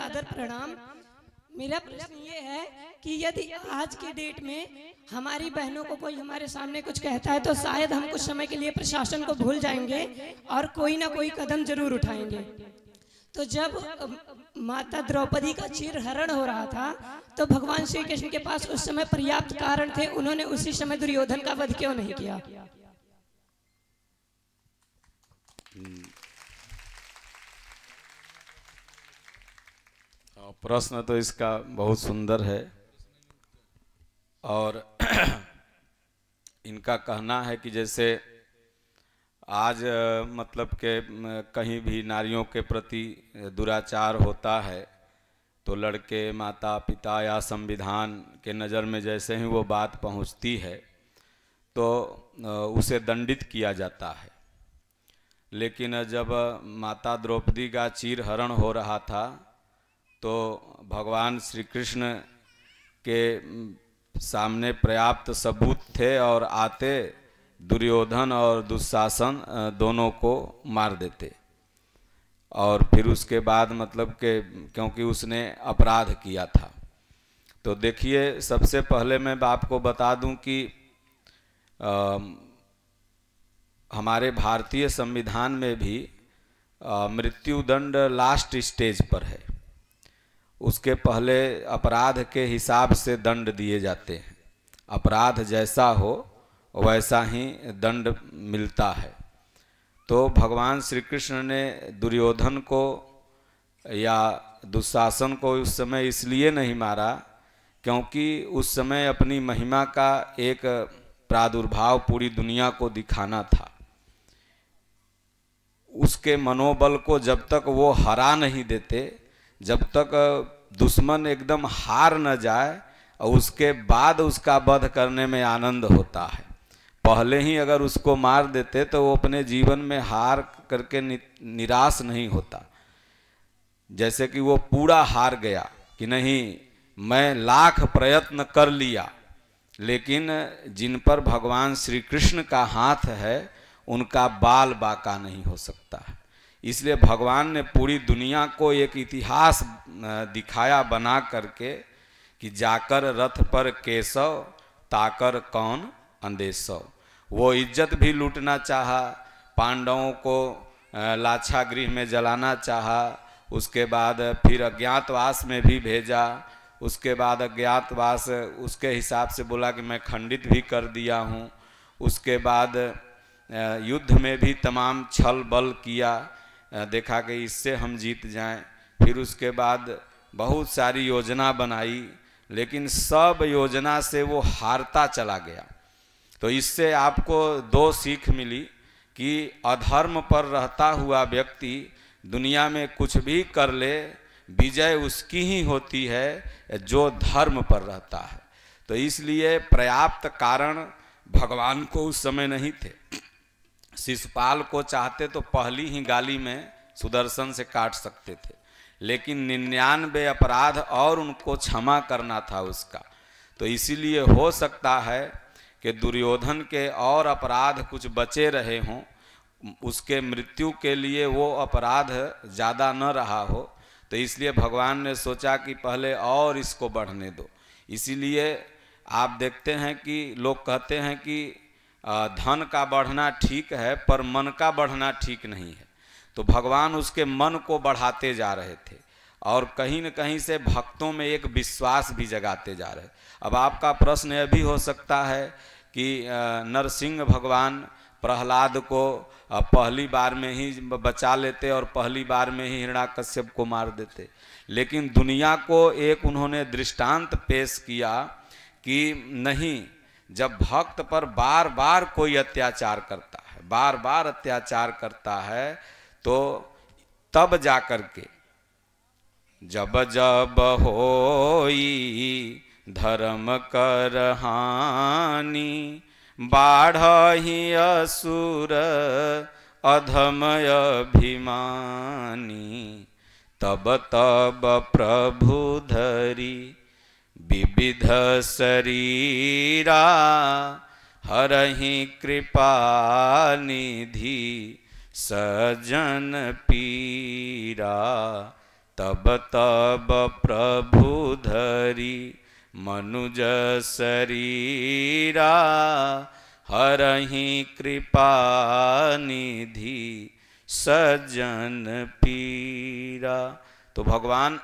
सादर प्रणाम। मेरा प्रश्न ये है कि यदि आज की डेट में हमारी बहनों को कोई हमारे सामने कुछ कहता है तो शायद हम कुछ समय के लिए प्रशासन को भूल जाएंगे और कोई ना कोई कदम जरूर उठाएंगे। तो जब माता द्रौपदी का चीरहरण हो रहा था तो भगवान श्री कृष्ण के पास उस समय पर्याप्त कारण थे, उन्होंने उसी समय दुर्योधन का वध क्यों नहीं किया? प्रश्न तो इसका बहुत सुंदर है और इनका कहना है कि जैसे आज मतलब के कहीं भी नारियों के प्रति दुराचार होता है तो लड़के, माता पिता या संविधान के नज़र में जैसे ही वो बात पहुंचती है तो उसे दंडित किया जाता है। लेकिन जब माता द्रौपदी का चीरहरण हो रहा था तो भगवान श्री कृष्ण के सामने पर्याप्त सबूत थे और आते दुर्योधन और दुशासन दोनों को मार देते। और फिर उसके बाद मतलब के क्योंकि उसने अपराध किया था। तो देखिए, सबसे पहले मैं आपको बता दूं कि हमारे भारतीय संविधान में भी मृत्युदंड लास्ट स्टेज पर है। उसके पहले अपराध के हिसाब से दंड दिए जाते हैं, अपराध जैसा हो वैसा ही दंड मिलता है। तो भगवान श्री कृष्ण ने दुर्योधन को या दुशासन को उस समय इसलिए नहीं मारा क्योंकि उस समय अपनी महिमा का एक प्रादुर्भाव पूरी दुनिया को दिखाना था। उसके मनोबल को जब तक वो हरा नहीं देते, जब तक दुश्मन एकदम हार न जाए, और उसके बाद उसका वध करने में आनंद होता है। पहले ही अगर उसको मार देते तो वो अपने जीवन में हार करके निराश नहीं होता। जैसे कि वो पूरा हार गया कि नहीं, मैं लाख प्रयत्न कर लिया, लेकिन जिन पर भगवान श्री कृष्ण का हाथ है उनका बाल बाका नहीं हो सकता है। इसलिए भगवान ने पूरी दुनिया को एक इतिहास दिखाया बना करके कि जाकर रथ पर केशव, ताकर कौन अंदेशव। वो इज्जत भी लूटना चाहा, पांडवों को लाछा गृह में जलाना चाहा, उसके बाद फिर अज्ञातवास में भी भेजा। उसके बाद अज्ञातवास उसके हिसाब से बोला कि मैं खंडित भी कर दिया हूँ। उसके बाद युद्ध में भी तमाम छल बल किया, देखा कि इससे हम जीत जाएं। फिर उसके बाद बहुत सारी योजना बनाई, लेकिन सब योजना से वो हारता चला गया। तो इससे आपको दो सीख मिली कि अधर्म पर रहता हुआ व्यक्ति दुनिया में कुछ भी कर ले, विजय उसकी ही होती है जो धर्म पर रहता है। तो इसलिए पर्याप्त कारण भगवान को उस समय नहीं थे। शिशुपाल को चाहते तो पहली ही गाली में सुदर्शन से काट सकते थे, लेकिन 99 अपराध और उनको क्षमा करना था उसका। तो इसीलिए हो सकता है कि दुर्योधन के और अपराध कुछ बचे रहे हों, उसके मृत्यु के लिए वो अपराध ज़्यादा न रहा हो। तो इसलिए भगवान ने सोचा कि पहले और इसको बढ़ने दो। इसीलिए आप देखते हैं कि लोग कहते हैं कि धन का बढ़ना ठीक है पर मन का बढ़ना ठीक नहीं है। तो भगवान उसके मन को बढ़ाते जा रहे थे और कहीं न कहीं से भक्तों में एक विश्वास भी जगाते जा रहे। अब आपका प्रश्न यह भी हो सकता है कि नरसिंह भगवान प्रहलाद को पहली बार में ही बचा लेते और पहली बार में ही हिरण्याकश्यप को मार देते, लेकिन दुनिया को एक उन्होंने दृष्टांत पेश किया कि नहीं, जब भक्त पर बार बार कोई अत्याचार करता है, बार बार अत्याचार करता है, तो तब जाकर के जब जब होई धर्म कर हानि, बाढ़हि असुर अधम अभिमानी, तब तब प्रभु धरी विविध शरीरा, हरहि कृपा निधि सजन पीरा, तब तब प्रभु धरी मनुज शरीरा, हरहि कृपा निधि सज्जन पीरा। तो भगवान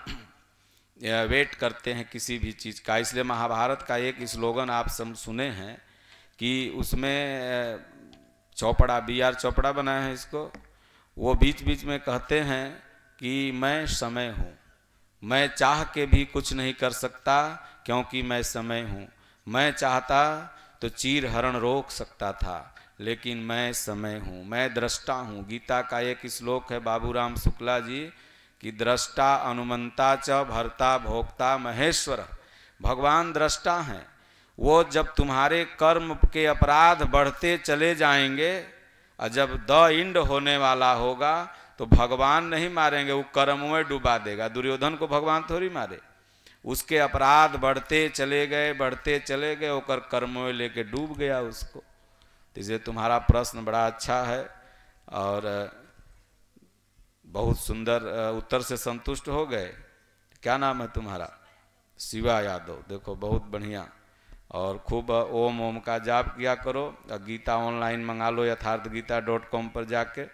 वेट करते हैं किसी भी चीज़ का। इसलिए महाभारत का एक स्लोगन आप सब सुने हैं कि उसमें चौपड़ा, B.R. चौपड़ा बनाए हैं इसको, वो बीच बीच में कहते हैं कि मैं समय हूँ, मैं चाह के भी कुछ नहीं कर सकता क्योंकि मैं समय हूँ। मैं चाहता तो चीर हरण रोक सकता था, लेकिन मैं समय हूँ, मैं दृष्टा हूँ। गीता का एक श्लोक है बाबूराम शुक्ला जी कि दृष्टा अनुमंता च भर्ता भोक्ता महेश्वर। भगवान दृष्टा हैं। वो जब तुम्हारे कर्म के अपराध बढ़ते चले जाएंगे और जब द इंड होने वाला होगा तो भगवान नहीं मारेंगे, वो कर्म में डुबा देगा। दुर्योधन को भगवान थोड़ी मारे, उसके अपराध बढ़ते चले गए, बढ़ते चले गए, होकर कर्म में लेके डूब गया उसको। तो इसलिए तुम्हारा प्रश्न बड़ा अच्छा है और बहुत सुंदर उत्तर से संतुष्ट हो गए। क्या नाम है तुम्हारा? शिवा यादव। देखो बहुत बढ़िया। और खूब ओम ओम का जाप किया करो। गीता ऑनलाइन मंगा लो यथार्थगीता.com पर जाके,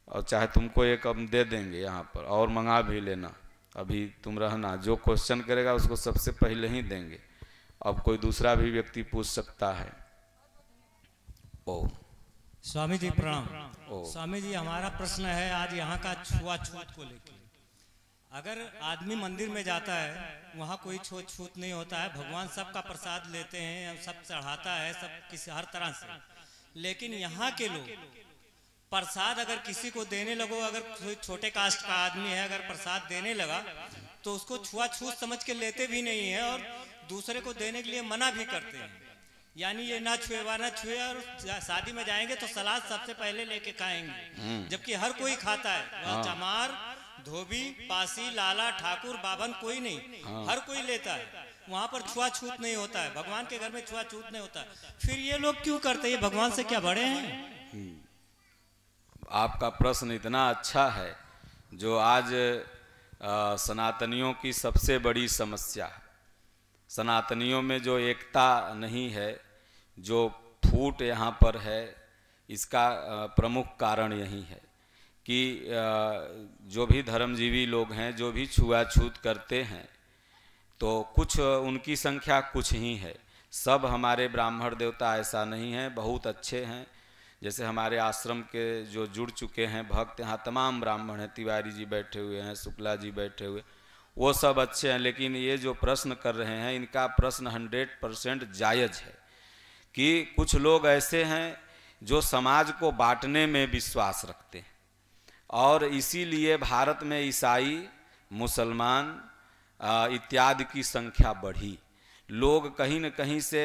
और चाहे तुमको एक हम दे देंगे यहाँ पर, और मंगा भी लेना। अभी तुम रहना, जो क्वेश्चन करेगा उसको सबसे पहले ही देंगे। अब कोई दूसरा भी व्यक्ति पूछ सकता है। ओ स्वामी जी प्रणाम। स्वामी जी हमारा प्रश्न है आज यहाँ का छुआछूत को लेकर। अगर आदमी मंदिर में जाता है वहाँ कोई छूत नहीं होता है, भगवान सबका प्रसाद लेते हैं, सब चढ़ाता है, सब किसी हर तरह से। लेकिन यहाँ के लोग प्रसाद अगर किसी को देने लगो, अगर कोई छोटे कास्ट का आदमी है अगर प्रसाद देने लगा तो उसको छुआछूत समझ के लेते भी नहीं है और दूसरे को देने के लिए मना भी करते हैं। यानी ये ना छुए वा ना छुए, और शादी में जाएंगे तो सलाद सबसे पहले लेके खाएंगे, जबकि हर कोई खाता है। चमार, धोबी, पासी, लाला, ठाकुर, बाभन कोई नहीं, हर कोई लेता है। वहां पर छुआछूत नहीं होता है, भगवान के घर में छुआछूत नहीं होता है। फिर ये लोग क्यों करते हैं? भगवान से क्या बड़े हैं? आपका प्रश्न इतना अच्छा है जो आज सनातनियों की सबसे बड़ी समस्या है। सनातनियों में जो एकता नहीं है, जो फूट यहाँ पर है, इसका प्रमुख कारण यही है कि जो भी धर्मजीवी लोग हैं, जो भी छुआछूत करते हैं, तो कुछ उनकी संख्या कुछ ही है। सब हमारे ब्राह्मण देवता ऐसा नहीं है, बहुत अच्छे हैं। जैसे हमारे आश्रम के जो जुड़ चुके हैं भक्त, यहाँ तमाम ब्राह्मण हैं, तिवारी जी बैठे हुए हैं, शुक्ला जी बैठे हुए, वो सब अच्छे हैं। लेकिन ये जो प्रश्न कर रहे हैं, इनका प्रश्न 100% जायज़ है कि कुछ लोग ऐसे हैं जो समाज को बांटने में विश्वास रखते हैं, और इसीलिए भारत में ईसाई, मुसलमान इत्यादि की संख्या बढ़ी। लोग कहीं न कहीं से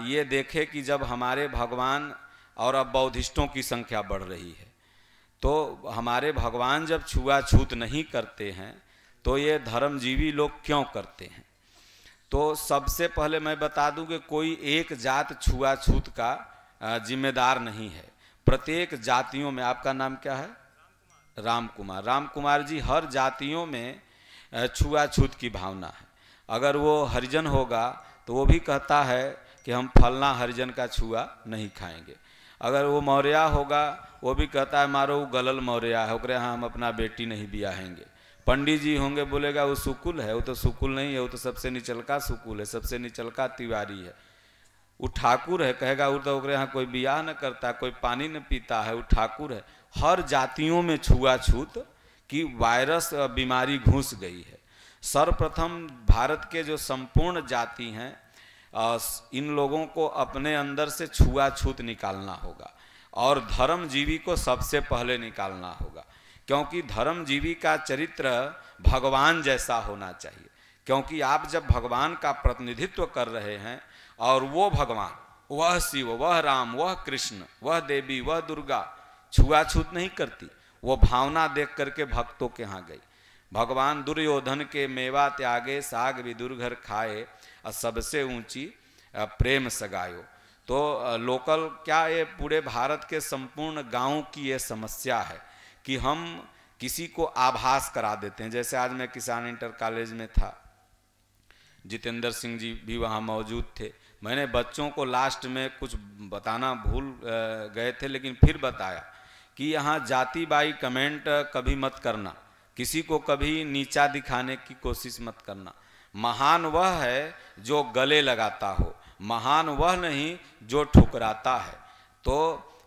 ये देखे कि जब हमारे भगवान, और अब बौद्धिस्टों की संख्या बढ़ रही है, तो हमारे भगवान जब छुआछूत नहीं करते हैं तो ये धर्मजीवी लोग क्यों करते हैं? तो सबसे पहले मैं बता दूं कि कोई एक जात छुआछूत का जिम्मेदार नहीं है। प्रत्येक जातियों में, आपका नाम क्या है? राम कुमार। राम कुमार जी, हर जातियों में छुआछूत की भावना है। अगर वो हरिजन होगा तो वो भी कहता है कि हम फलना हरिजन का छुआ नहीं खाएंगे। अगर वो मौर्या होगा वो भी कहता है मारो वो गलल मौर्या है, ओकरे यहाँ हम अपना बेटी नहीं बियाहेंगे। पंडित जी होंगे, बोलेगा वो सुकुल है, वो तो सुकुल नहीं है, वो तो सबसे निचलका सुकुल है, सबसे निचलका तिवारी है। वो ठाकुर है, कहेगा वो तो ओकरे यहाँ कोई बियाह न करता, कोई पानी न पीता है, वो ठाकुर है। हर जातियों में छुआछूत की वायरस बीमारी घुस गई है। सर्वप्रथम भारत के जो संपूर्ण जाति हैं, इन लोगों को अपने अंदर से छुआछूत निकालना होगा, और धर्मजीवी को सबसे पहले निकालना होगा, क्योंकि धर्मजीवी का चरित्र भगवान जैसा होना चाहिए। क्योंकि आप जब भगवान का प्रतिनिधित्व कर रहे हैं, और वो भगवान, वह शिव, वह राम, वह कृष्ण, वह देवी, वह दुर्गा छुआछूत नहीं करती, वो भावना देख करके भक्तों के यहाँ गई। भगवान दुर्योधन के मेवा त्यागे, साग विदुर घर खाए, और सबसे ऊंची प्रेम सगायो। तो लोकल क्या, ये पूरे भारत के संपूर्ण गांव की ये समस्या है कि हम किसी को आभास करा देते हैं। जैसे आज मैं किसान इंटर कॉलेज में था, जितेंद्र सिंह जी भी वहाँ मौजूद थे। मैंने बच्चों को लास्ट में कुछ बताना भूल गए थे, लेकिन फिर बताया कि यहाँ जाति बाई कमेंट कभी मत करना, किसी को कभी नीचा दिखाने की कोशिश मत करना। महान वह है जो गले लगाता हो, महान वह नहीं जो ठुकराता है। तो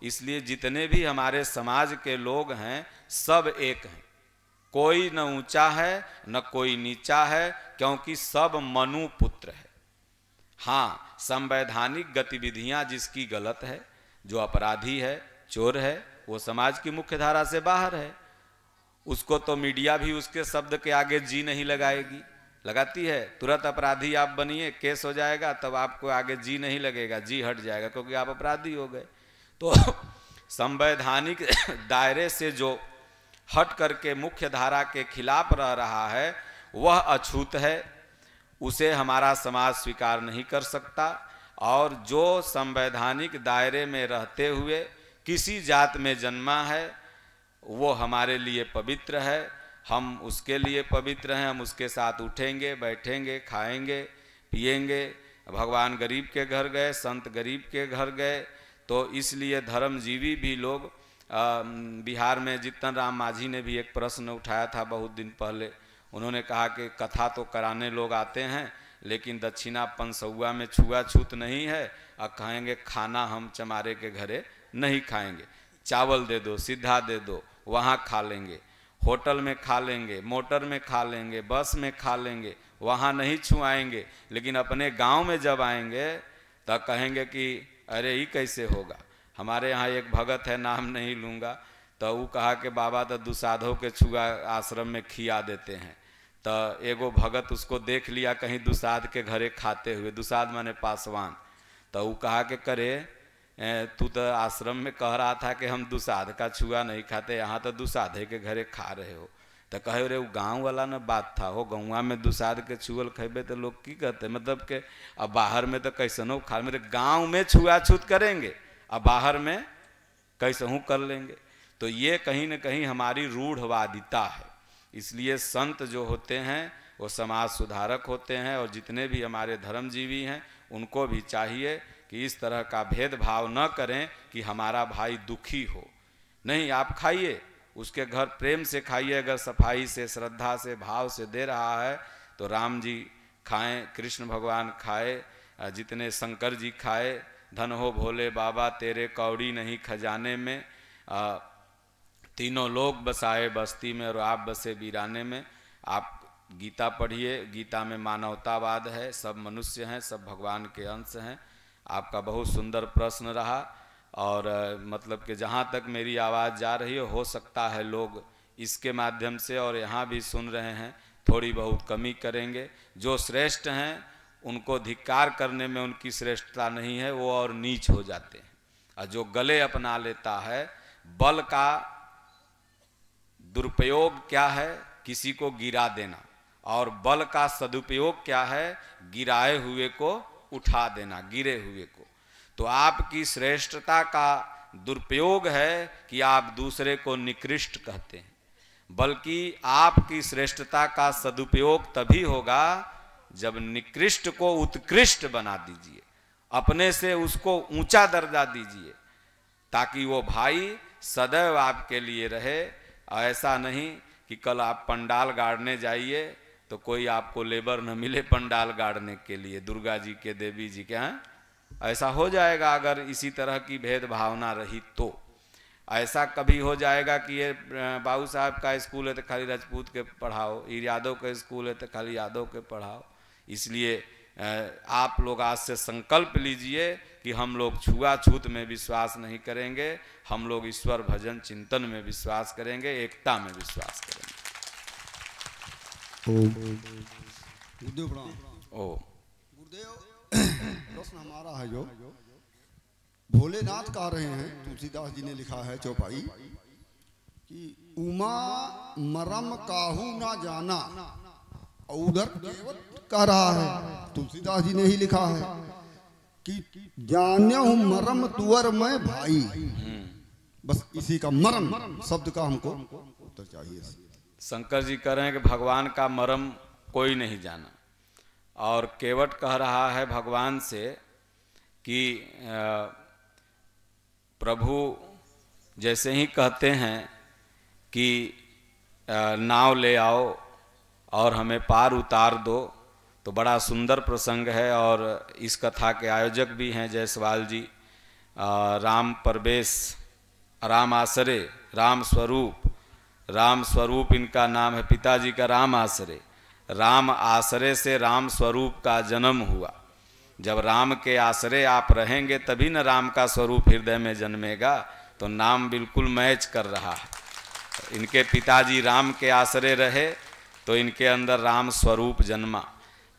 इसलिए जितने भी हमारे समाज के लोग हैं सब एक हैं, कोई न ऊंचा है न कोई नीचा है, क्योंकि सब मनु पुत्र है। हाँ, संवैधानिक गतिविधियां जिसकी गलत है, जो अपराधी है, चोर है, वो समाज की मुख्य धारा से बाहर है। उसको तो मीडिया भी उसके शब्द के आगे जी नहीं लगाएगी, लगाती है। तुरंत अपराधी आप बनिए, केस हो जाएगा, तब आपको आगे जी नहीं लगेगा, जी हट जाएगा, क्योंकि आप अपराधी हो गए। तो संवैधानिक दायरे से जो हट करके मुख्य धारा के खिलाफ रह रहा है वह अछूत है, उसे हमारा समाज स्वीकार नहीं कर सकता। और जो संवैधानिक दायरे में रहते हुए किसी जात में जन्मा है वो हमारे लिए पवित्र है, हम उसके लिए पवित्र हैं, हम उसके साथ उठेंगे, बैठेंगे, खाएंगे, पिएंगे। भगवान गरीब के घर गए, संत गरीब के घर गए। तो इसलिए धर्मजीवी भी लोग, बिहार में जीतन राम मांझी ने भी एक प्रश्न उठाया था बहुत दिन पहले। उन्होंने कहा कि कथा तो कराने लोग आते हैं, लेकिन दक्षिणा पंसौआ में छुआछूत नहीं है, और कहेंगे खाना हम चमारे के घरे नहीं खाएंगे। चावल दे दो, सीधा दे दो, वहाँ खा लेंगे, होटल में खा लेंगे, मोटर में खा लेंगे, बस में खा लेंगे, वहाँ नहीं छुआएंगे। लेकिन अपने गांव में जब आएंगे तब कहेंगे कि अरे ये कैसे होगा। हमारे यहाँ एक भगत है, नाम नहीं लूँगा, तो वो कहा कि बाबा तो दुसाधों के छुआ आश्रम में खिया देते हैं। तो एगो भगत उसको देख लिया कहीं दुसाध के घरे खाते हुए, दुसाध माने पासवान। तो वो कहा कि करे तू तो आश्रम में कह रहा था कि हम दुसाध का छुआ नहीं खाते, यहाँ तो दुसाधे के घरे खा रहे हो। तो कहे रे वो गाँव वाला ना बात था, हो गाँव में दुसाध के छुअल खेबे तो लोग की कहते, मतलब कि अब बाहर में तो कैसनो खा, मेरे गाँव में छुआछूत करेंगे, अब बाहर में कैसहूँ कर लेंगे। तो ये कहीं न कहीं हमारी रूढ़वादिता है। इसलिए संत जो होते हैं वो समाज सुधारक होते हैं, और जितने भी हमारे धर्मजीवी हैं उनको भी चाहिए कि इस तरह का भेदभाव न करें कि हमारा भाई दुखी हो। नहीं, आप खाइए, उसके घर प्रेम से खाइए। अगर सफाई से, श्रद्धा से, भाव से दे रहा है तो राम जी खाएं, कृष्ण भगवान खाए, जितने शंकर जी खाए। धन हो भोले बाबा तेरे कौड़ी नहीं खजाने में, तीनों लोग बसाए बस्ती में और आप बसे वीराने में। आप गीता पढ़िए, गीता में मानवतावाद है, सब मनुष्य हैं, सब भगवान के अंश हैं। आपका बहुत सुंदर प्रश्न रहा, और मतलब कि जहाँ तक मेरी आवाज़ जा रही हो सकता है लोग इसके माध्यम से और यहाँ भी सुन रहे हैं, थोड़ी बहुत कमी करेंगे। जो श्रेष्ठ हैं उनको धिक्कार करने में उनकी श्रेष्ठता नहीं है, वो और नीच हो जाते हैं। और जो गले अपना लेता है, बल का दुरुपयोग क्या है, किसी को गिरा देना, और बल का सदुपयोग क्या है, गिराए हुए को उठा देना, गिरे हुए को। तो आपकी श्रेष्ठता का दुरुपयोग है कि आप दूसरे को निकृष्ट कहते हैं, बल्कि आपकी श्रेष्ठता का सदुपयोग तभी होगा जब निकृष्ट को उत्कृष्ट बना दीजिए, अपने से उसको ऊंचा दर्जा दीजिए, ताकि वो भाई सदैव आपके लिए रहे। ऐसा नहीं कि कल आप पंडाल गाड़ने जाइए तो कोई आपको लेबर न मिले पंडाल गाड़ने के लिए, दुर्गा जी के, देवी जी के। हैं ऐसा हो जाएगा अगर इसी तरह की भेदभावना रही तो। ऐसा कभी हो जाएगा कि ये बाबू साहब का स्कूल है तो खाली राजपूत के पढ़ाओ, ये यादव का स्कूल है तो खाली यादव के पढ़ाओ। इसलिए आप लोग आज से संकल्प लीजिए कि हम लोग छुआछूत में विश्वास नहीं करेंगे, हम लोग ईश्वर भजन चिंतन में विश्वास करेंगे, एकता में विश्वास करेंगे। गुरुदेव, प्रश्न हमारा है जो भोलेनाथ कह रहे हैं, तुलसीदास जी ने लिखा है चौपाई कि उमा मरम काहू ना जाना, उधर केवट कह रहा है, तुलसीदास जी ने ही लिखा है कि जान्यहु मरम तुअर में भाई। बस इसी का मरम शब्द का हमको उत्तर चाहिए। शंकर जी कह रहे हैं कि भगवान का मर्म कोई नहीं जाना, और केवट कह रहा है भगवान से कि प्रभु जैसे ही कहते हैं कि नाव ले आओ और हमें पार उतार दो, तो बड़ा सुंदर प्रसंग है। और इस कथा के आयोजक भी हैं जायसवाल जी, राम परवेश, राम आसरे, राम स्वरूप इनका नाम है, पिताजी का राम आसरे। राम आसरे से राम स्वरूप का जन्म हुआ। जब राम के आसरे आप रहेंगे तभी न राम का स्वरूप हृदय में जन्मेगा। तो नाम बिल्कुल मैच कर रहा है। इनके पिताजी राम के आसरे रहे तो इनके अंदर राम स्वरूप जन्मा।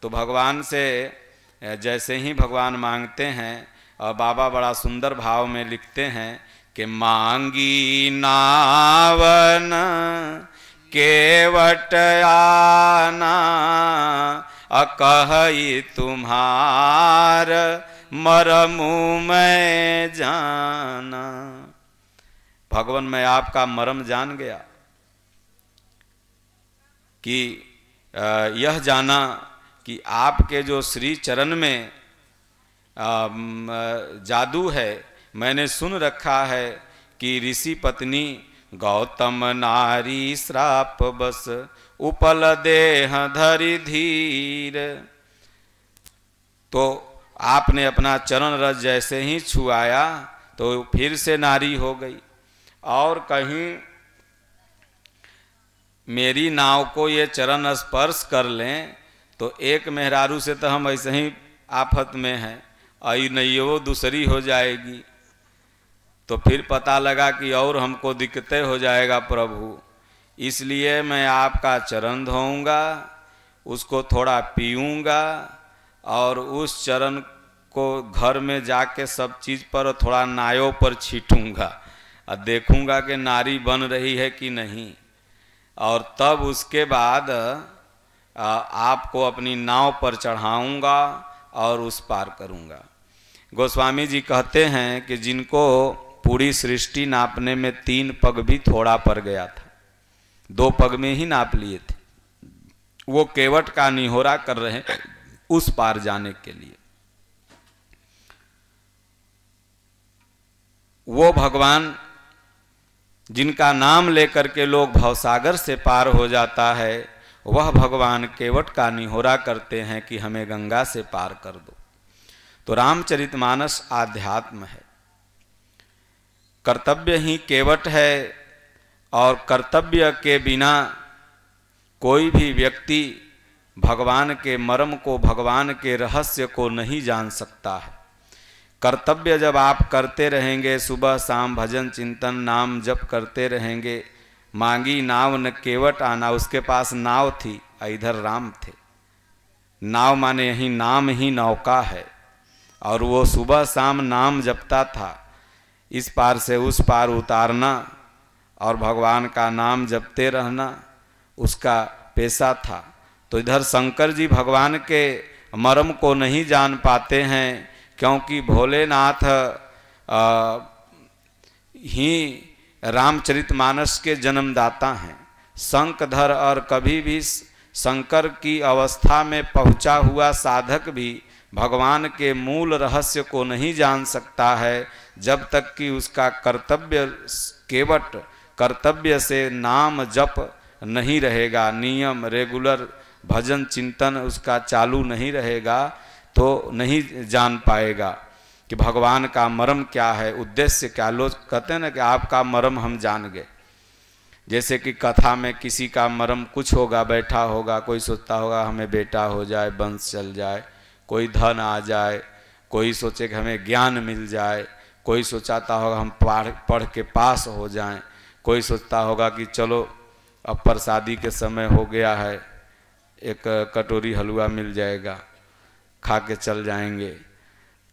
तो भगवान से जैसे ही भगवान मांगते हैं, और बाबा बड़ा सुंदर भाव में लिखते हैं कि मांगी नावन केवट आना, अकहि तुम्हार मरमु मैं जाना। भगवान मैं आपका मरम जान गया कि यह जाना कि आपके जो श्री चरण में जादू है। मैंने सुन रखा है कि ऋषि पत्नी गौतम नारी श्राप बस, उपल देह धरि धीर। तो आपने अपना चरण रज जैसे ही छुआया तो फिर से नारी हो गई। और कहीं मेरी नाव को ये चरण स्पर्श कर लें तो एक मेहरारू से तो हम ऐसे ही आफत में हैं, आई नहीं वो दूसरी हो जाएगी। तो फिर पता लगा कि और हमको दिक्कतें हो जाएगा प्रभु, इसलिए मैं आपका चरण धोऊंगा, उसको थोड़ा पीऊंगा, और उस चरण को घर में जाके सब चीज़ पर थोड़ा नायों पर छीटूंगा और देखूंगा कि नारी बन रही है कि नहीं। और तब उसके बाद आपको अपनी नाव पर चढ़ाऊंगा और उस पार करूंगा। गोस्वामी जी कहते हैं कि जिनको पूरी सृष्टि नापने में 3 पग भी थोड़ा पड़ गया था, 2 पग में ही नाप लिए थे, वो केवट का निहोरा कर रहे हैं उस पार जाने के लिए। वो भगवान जिनका नाम लेकर के लोग भवसागर से पार हो जाता है, वह भगवान केवट का निहोरा करते हैं कि हमें गंगा से पार कर दो। तो रामचरितमानस आध्यात्म है, कर्तव्य ही केवट है, और कर्तव्य के बिना कोई भी व्यक्ति भगवान के मर्म को, भगवान के रहस्य को नहीं जान सकता है। कर्तव्य जब आप करते रहेंगे, सुबह शाम भजन चिंतन नाम जप करते रहेंगे, मांगी नाव न केवट आना, उसके पास नाव थी, इधर राम थे। नाव माने यही नाम ही नौका है, और वो सुबह शाम नाम जपता था, इस पार से उस पार उतारना और भगवान का नाम जपते रहना उसका पेशा था। तो इधर शंकर जी भगवान के मर्म को नहीं जान पाते हैं, क्योंकि भोलेनाथ ही रामचरितमानस के जन्मदाता हैं। शंखधर और कभी भी शंकर की अवस्था में पहुंचा हुआ साधक भी भगवान के मूल रहस्य को नहीं जान सकता है, जब तक कि उसका कर्तव्य केवट कर्तव्य से नाम जप नहीं रहेगा, नियम रेगुलर भजन चिंतन उसका चालू नहीं रहेगा, तो नहीं जान पाएगा कि भगवान का मर्म क्या है, उद्देश्य क्या। लोग कहते हैं ना कि आपका मर्म हम जान गए। जैसे कि कथा में किसी का मर्म कुछ होगा, बैठा होगा, कोई सोचता होगा हमें बेटा हो जाए, वंश चल जाए, कोई धन आ जाए, कोई सोचे कि हमें ज्ञान मिल जाए, कोई सोचाता होगा हम पढ़ के पास हो जाएं, कोई सोचता होगा कि चलो अब प्रसादी के समय हो गया है, एक कटोरी हलवा मिल जाएगा, खा के चल जाएंगे।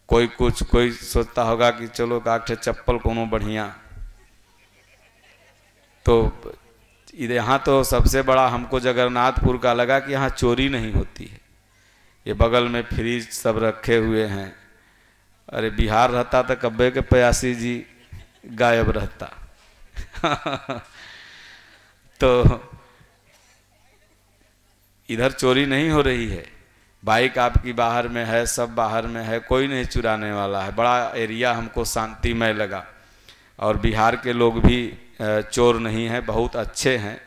कोई सोचता होगा कि चलो काठे चप्पल कोनो बढ़िया। तो यहाँ तो सबसे बड़ा हमको जगन्नाथपुर का लगा कि यहाँ चोरी नहीं होती है। ये बगल में फ्रिज सब रखे हुए हैं। अरे बिहार रहता तो कब्बे के 85 जी गायब रहता। तो इधर चोरी नहीं हो रही है, बाइक आपकी बाहर में है, सब बाहर में है, कोई नहीं चुराने वाला है। बड़ा एरिया हमको शांतिमय लगा। और बिहार के लोग भी चोर नहीं हैं, बहुत अच्छे हैं।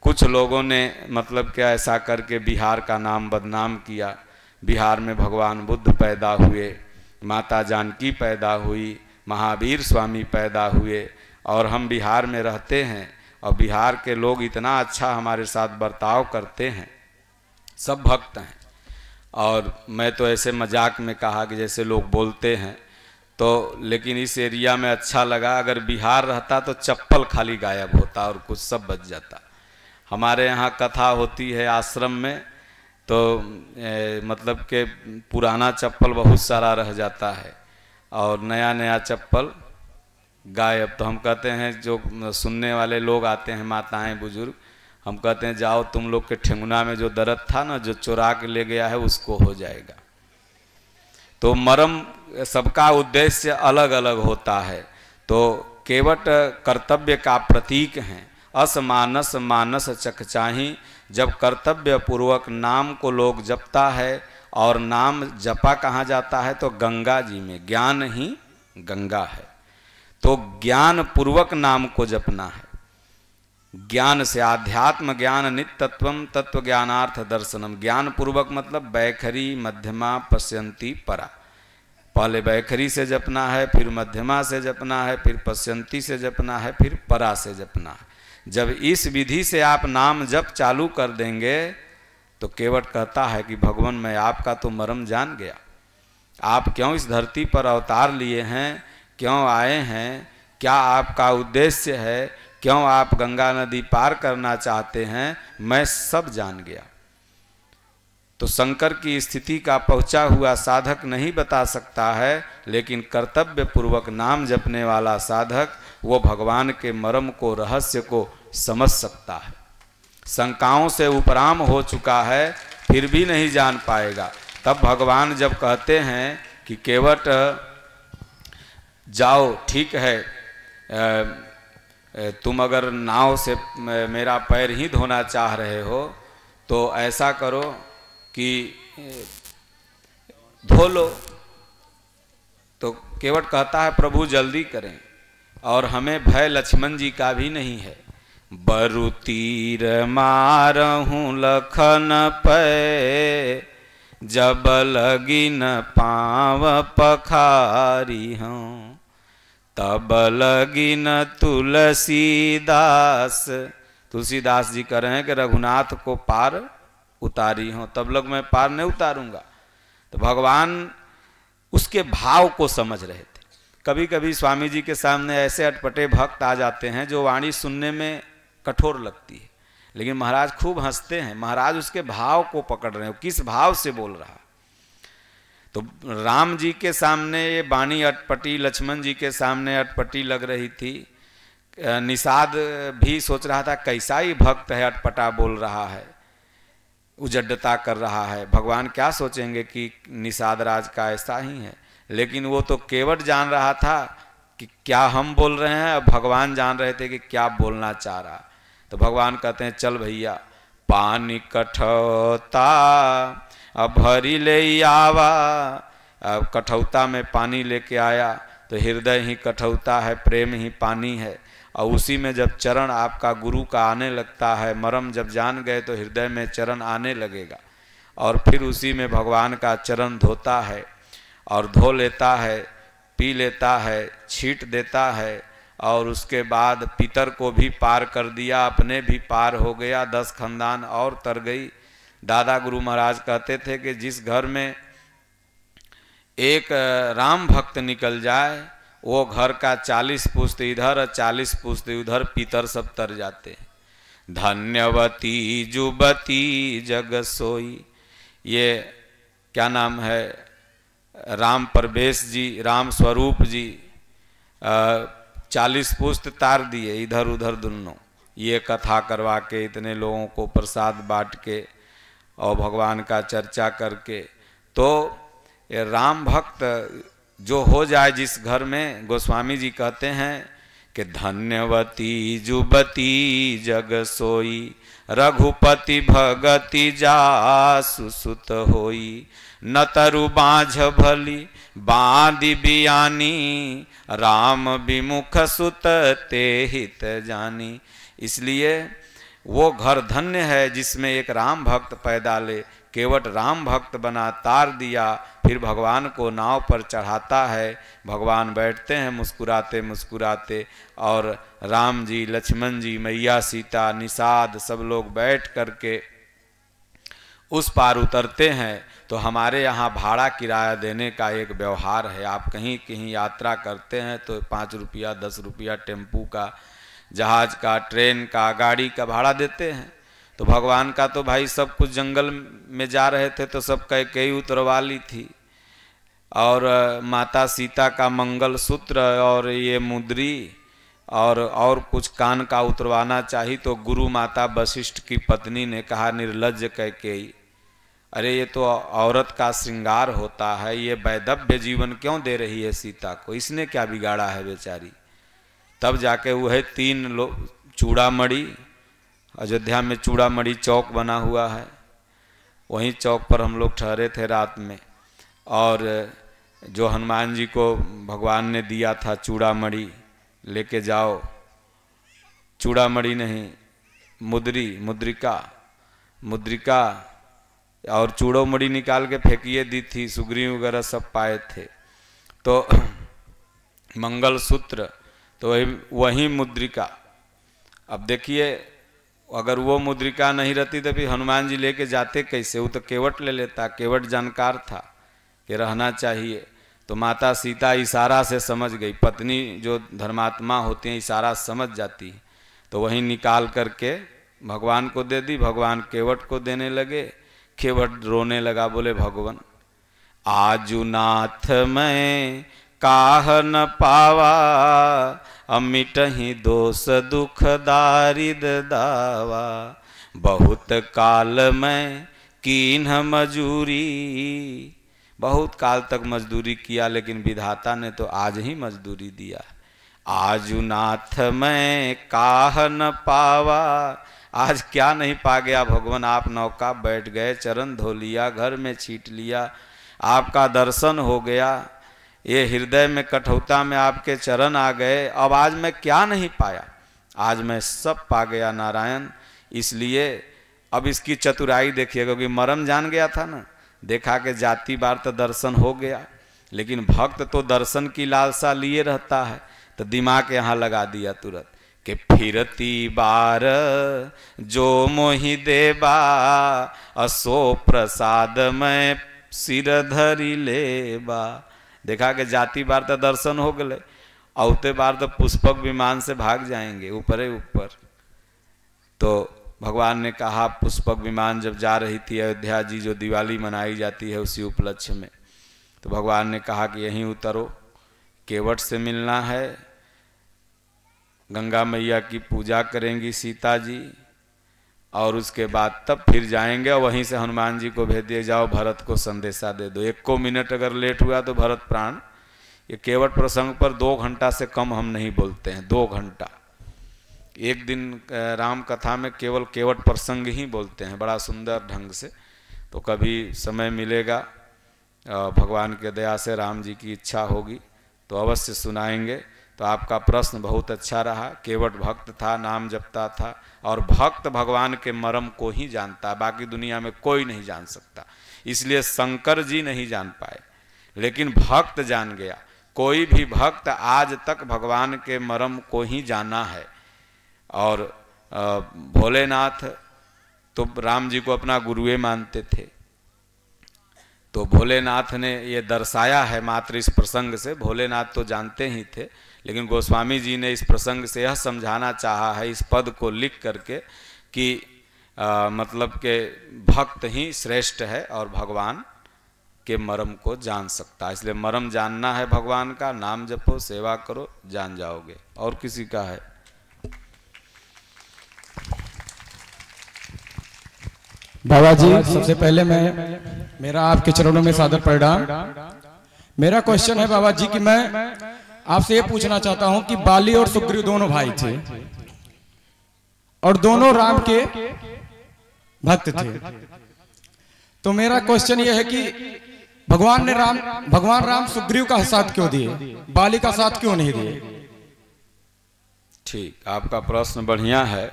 कुछ लोगों ने मतलब क्या ऐसा करके बिहार का नाम बदनाम किया। बिहार में भगवान बुद्ध पैदा हुए, माता जानकी पैदा हुई, महावीर स्वामी पैदा हुए, और हम बिहार में रहते हैं और बिहार के लोग इतना अच्छा हमारे साथ बर्ताव करते हैं, सब भक्त हैं। और मैं तो ऐसे मजाक में कहा कि जैसे लोग बोलते हैं तो, लेकिन इस एरिया में अच्छा लगा। अगर बिहार रहता तो चप्पल खाली गायब होता और कुछ सब बच जाता। हमारे यहाँ कथा होती है आश्रम में, तो मतलब कि पुराना चप्पल बहुत सारा रह जाता है और नया नया चप्पल गायब। तो हम कहते हैं, जो सुनने वाले लोग आते हैं, माताएं बुजुर्ग, हम कहते हैं जाओ तुम लोग के ठेंगुना में जो दर्द था ना, जो चुरा के ले गया है उसको हो जाएगा। तो मरम सबका उद्देश्य अलग अलग होता है। तो केवट कर्तव्य का प्रतीक हैं। अस मानस मानस चकचाही, जब कर्तव्य पूर्वक नाम को लोग जपता है, और नाम जपा कहाँ जाता है तो गंगा जी में, ज्ञान ही गंगा है। तो ज्ञान पूर्वक नाम को जपना है। ज्ञान से आध्यात्म ज्ञान नित्यत्वम तत्व ज्ञानार्थ दर्शनम। ज्ञान पूर्वक मतलब बैखरी मध्यमा पश्यंती परा। पहले बैखरी से जपना है, फिर मध्यमा से जपना है, फिर पश्यंती से जपना है, फिर परा से जपना है। जब इस विधि से आप नाम जप चालू कर देंगे तो केवट कहता है कि भगवान मैं आपका तो मर्म जान गया। आप क्यों इस धरती पर अवतार लिए हैं, क्यों आए हैं, क्या आपका उद्देश्य है, क्यों आप गंगा नदी पार करना चाहते हैं, मैं सब जान गया। तो शंकर की स्थिति का पहुंचा हुआ साधक नहीं बता सकता है, लेकिन कर्तव्य पूर्वक नाम जपने वाला साधक वो भगवान के मर्म को, रहस्य को समझ सकता है। शंकाओं से उपराम हो चुका है, फिर भी नहीं जान पाएगा। तब भगवान जब कहते हैं कि केवट जाओ, ठीक है, तुम अगर नाव से मेरा पैर ही धोना चाह रहे हो तो ऐसा करो कि धो लो। तो केवट कहता है प्रभु जल्दी करें, और हमें भय लक्ष्मण जी का भी नहीं है। बरु तीर मारहूँ लखन पे, जब लगी न पाँव पखारी हूँ, तब लगी न तुलसीदास। तुलसीदास जी कह रहे हैं कि रघुनाथ को पार उतारी हूँ, तब लग मैं पार नहीं उतारूंगा। तो भगवान उसके भाव को समझ रहे थे। कभी कभी स्वामी जी के सामने ऐसे अटपटे भक्त आ जाते हैं जो वाणी सुनने में कठोर लगती है, लेकिन महाराज खूब हंसते हैं। महाराज उसके भाव को पकड़ रहे हैं, किस भाव से बोल रहा। तो राम जी के सामने ये वाणी अटपटी, लक्ष्मण जी के सामने अटपटी लग रही थी। निषाद भी सोच रहा था कैसा ही भक्त है, अटपटा बोल रहा है, उजड्डता कर रहा है, भगवान क्या सोचेंगे कि निषाद राज का ऐसा ही है। लेकिन वो तो केवट जान रहा था कि क्या हम बोल रहे हैं, अब भगवान जान रहे थे कि क्या बोलना चाह रहा। तो भगवान कहते हैं चल भैया पानी कठौता अब भरी ले आवा। अब कठौता में पानी लेके आया, तो हृदय ही कठौता है, प्रेम ही पानी है। और उसी में जब चरण आपका गुरु का आने लगता है, मर्म जब जान गए तो हृदय में चरण आने लगेगा, और फिर उसी में भगवान का चरण धोता है, और धो लेता है, पी लेता है, छीट देता है, और उसके बाद पितर को भी पार कर दिया, अपने भी पार हो गया, 10 खानदान और तर गई। दादा गुरु महाराज कहते थे कि जिस घर में एक राम भक्त निकल जाए, वो घर का 40 पुश्त इधर और 40 पुश्त उधर पितर सब तर जाते हैं। धन्यवती जुबती जग सोई, ये क्या नाम है, राम परवेश जी, राम स्वरूप जी 40 पुश्त तार दिए इधर उधर दोनों। ये कथा करवा के, इतने लोगों को प्रसाद बांट के और भगवान का चर्चा करके, तो ये राम भक्त जो हो जाए जिस घर में, गोस्वामी जी कहते हैं कि धन्यवती जुबती जग सोई, रघुपति भगति जासु सुत होई। न तरु बाझ भली बांधि बियानी, राम विमुख सुत ते हित जानी। इसलिए वो घर धन्य है जिसमें एक राम भक्त पैदा ले, केवट राम भक्त बना, तार दिया, फिर भगवान को नाव पर चढ़ाता है। भगवान बैठते हैं मुस्कुराते मुस्कुराते, और राम जी, लक्ष्मण जी, मैया सीता, निषाद सब लोग बैठ करके उस पार उतरते हैं। तो हमारे यहाँ भाड़ा किराया देने का एक व्यवहार है। आप कहीं कहीं यात्रा करते हैं तो 5 रुपया 10 रुपया टेम्पू का, जहाज का, ट्रेन का, गाड़ी का भाड़ा देते हैं। तो भगवान का तो भाई सब कुछ, जंगल में जा रहे थे तो सब कई उतरवा ली थी, और माता सीता का मंगल सूत्र और ये मुद्री और कुछ कान का उतरवाना चाहिए। तो गुरु माता वशिष्ठ की पत्नी ने कहा, निर्लज्ज कैकेयी, अरे ये तो औरत का श्रृंगार होता है, ये वैधव्य जीवन क्यों दे रही है सीता को, इसने क्या बिगाड़ा है बेचारी। तब जाके वह 3 लोग चूड़ामणि, अयोध्या में चूड़ामणि चौक बना हुआ है, वहीं चौक पर हम लोग ठहरे थे रात में। और जो हनुमान जी को भगवान ने दिया था चूड़ामणि, लेके जाओ, चूड़ामणि नहीं, मुद्रिका और चूड़ोमणि निकाल के फेंकिए दी थी, सुग्रीव वगैरह सब पाए थे। तो मंगल सूत्र तो वही मुद्रिका। अब देखिए, अगर वो मुद्रिका नहीं रहती तो फिर हनुमान जी लेके जाते कैसे, वो तो केवट ले लेता। केवट जानकार था कि रहना चाहिए। तो माता सीता इशारा से समझ गई, पत्नी जो धर्मात्मा होती हैं इशारा समझ जाती है। तो वहीं निकाल करके भगवान को दे दी। भगवान केवट को देने लगे। केवट रोने लगा, बोले भगवान आजू नाथ मैं काह न पावा, अमिट ही दोष दुख दारिद दावा, बहुत काल में कीन्ह मजूरी। बहुत काल तक मजदूरी किया, लेकिन विधाता ने तो आज ही मजदूरी दिया। आजू नाथ मैं काह न पावा, आज क्या नहीं पा गया भगवान। आप नौका बैठ गए, चरण धो लिया, घर में छीट लिया, आपका दर्शन हो गया, ये हृदय में कठौता में आपके चरण आ गए। अब आज मैं क्या नहीं पाया, आज मैं सब पा गया नारायण। इसलिए अब इसकी चतुराई देखिए, क्योंकि मरम जान गया था ना, देखा कि जाति बार तो दर्शन हो गया, लेकिन भक्त तो दर्शन की लालसा लिए रहता है। तो दिमाग यहाँ लगा दिया तुरंत कि फिरती बार जो मोहि देबा, असो प्रसाद में सिर धरी लेबा। देखा कि जाति बार तो दर्शन हो गए, औते बार तो पुष्पक विमान से भाग जाएंगे ऊपर ऊपर। तो भगवान ने कहा, पुष्पक विमान जब जा रही थी अयोध्या जी, जो दिवाली मनाई जाती है उसी उपलक्ष्य में, तो भगवान ने कहा कि यहीं उतरो, केवट से मिलना है, गंगा मैया की पूजा करेंगी सीता जी, और उसके बाद तब फिर जाएंगे। और वहीं से हनुमान जी को भेज दिए, जाओ भरत को संदेशा दे दो। 1 मिनट अगर लेट हुआ तो भरत प्राण। ये केवट प्रसंग पर 2 घंटा से कम हम नहीं बोलते हैं, 2 घंटा। एक दिन राम कथा में केवल केवट प्रसंग ही बोलते हैं बड़ा सुंदर ढंग से। तो कभी समय मिलेगा, भगवान के दया से, राम जी की इच्छा होगी तो अवश्य सुनाएंगे। तो आपका प्रश्न बहुत अच्छा रहा। केवट भक्त था, नाम जपता था, और भक्त भगवान के मर्म को ही जानता, बाकी दुनिया में कोई नहीं जान सकता। इसलिए शंकर जी नहीं जान पाए, लेकिन भक्त जान गया। कोई भी भक्त आज तक भगवान के मर्म को ही जाना है। और भोलेनाथ तो राम जी को अपना गुरुए मानते थे, तो भोलेनाथ ने ये दर्शाया है मात्र इस प्रसंग से। भोलेनाथ तो जानते ही थे, लेकिन गोस्वामी जी ने इस प्रसंग से यह समझाना चाहा है, इस पद को लिख करके, कि मतलब के भक्त ही श्रेष्ठ है और भगवान के मर्म को जान सकता है। इसलिए मर्म जानना है भगवान का, नाम जपो, सेवा करो, जान जाओगे। और किसी का है? बाबा जी, सबसे पहले मेरा आपके चरणों में सादर प्रणाम। मेरा क्वेश्चन है बाबा जी कि मैं आपसे ये पूछना चाहता हूं कि बाली और सुग्रीव दोनों भाई थे और दोनों राम के भक्त थे। तो मेरा क्वेश्चन ये है कि भगवान राम सुग्रीव का साथ क्यों दिए, बाली का साथ क्यों नहीं दिए? ठीक, आपका प्रश्न बढ़िया है